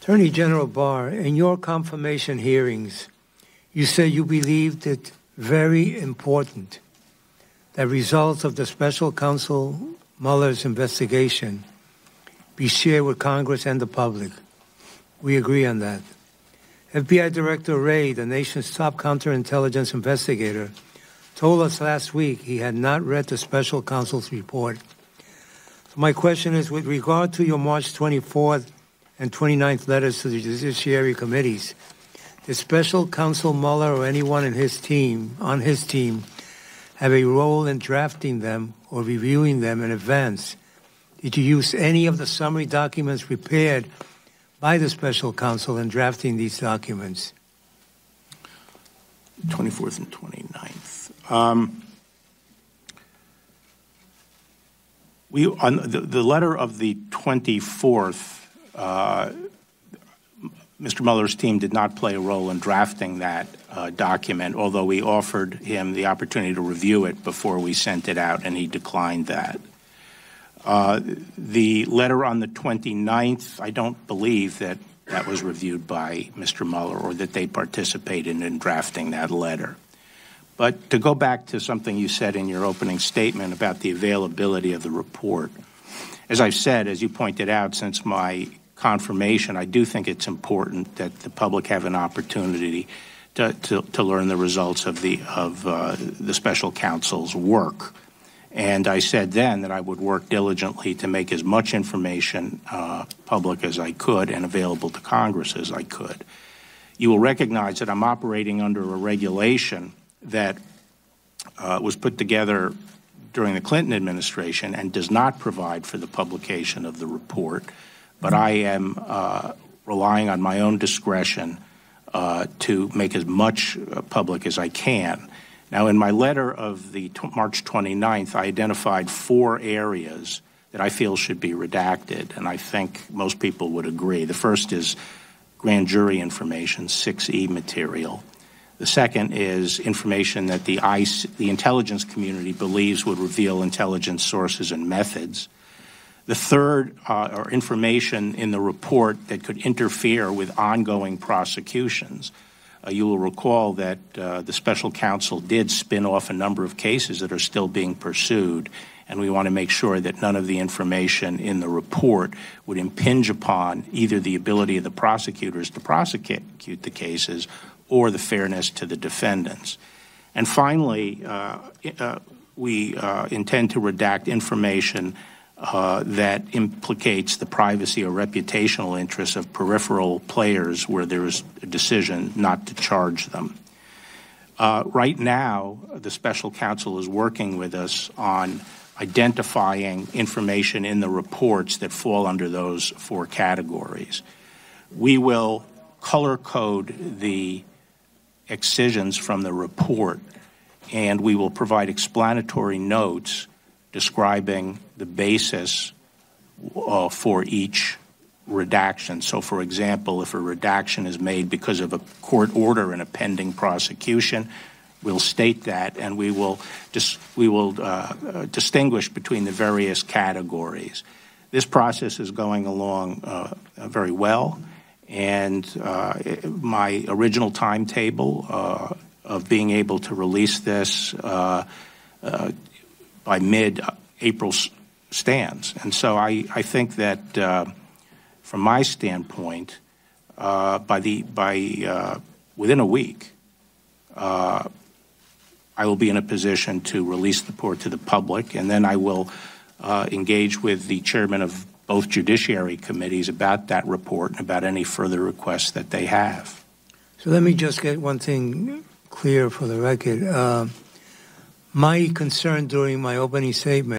Attorney General Barr, in your confirmation hearings, you said you believed it very important that results of the special counsel Mueller's investigation be shared with Congress and the public. We agree on that. FBI Director Wray, the nation's top counterintelligence investigator, told us last week he had not read the special counsel's report. So my question is, with regard to your March 24th and 29th letters to the Judiciary Committees, did special counsel Mueller or anyone on his team have a role in drafting them or reviewing them in advance? Did you use any of the summary documents prepared by the special counsel in drafting these documents? 24th and 29th. On the letter of the 24th, Mr. Mueller's team did not play a role in drafting that document, although we offered him the opportunity to review it before we sent it out, and he declined that. The letter on the 29th, I don't believe that that was reviewed by Mr. Mueller or that they participated in drafting that letter. But to go back to something you said in your opening statement about the availability of the report, as I've said, as you pointed out, since my confirmation, I do think it's important that the public have an opportunity to learn the results of the special counsel's work. And I said then that I would work diligently to make as much information public as I could and available to Congress as I could. You will recognize that I'm operating under a regulation that was put together during the Clinton administration and does not provide for the publication of the report, but I am relying on my own discretion to make as much public as I can. Now, in my letter of the March 29th, I identified 4 areas that I feel should be redacted, and I think most people would agree. The first is grand jury information, 6E material. The second is information that the intelligence community believes would reveal intelligence sources and methods. The third are information in the report that could interfere with ongoing prosecutions. You will recall that the special counsel did spin off a number of cases that are still being pursued, and we want to make sure that none of the information in the report would impinge upon either the ability of the prosecutors to prosecute the cases or the fairness to the defendants. And finally, we intend to redact information that implicates the privacy or reputational interests of peripheral players where there is a decision not to charge them. Right now, the special counsel is working with us on identifying information in the reports that fall under those 4 categories. We will color code the excisions from the report, and we will provide explanatory notes describing the basis for each redaction. So, for example, if a redaction is made because of a court order in a pending prosecution, we'll state that, and we will distinguish between the various categories. This process is going along very well, and my original timetable of being able to release this by mid-April stands. And so I think that from my standpoint, within a week, I will be in a position to release the report to the public, and then I will engage with the chairman of both judiciary committees about that report and about any further requests that they have. So let me just get one thing clear for the record. My concern during my opening statement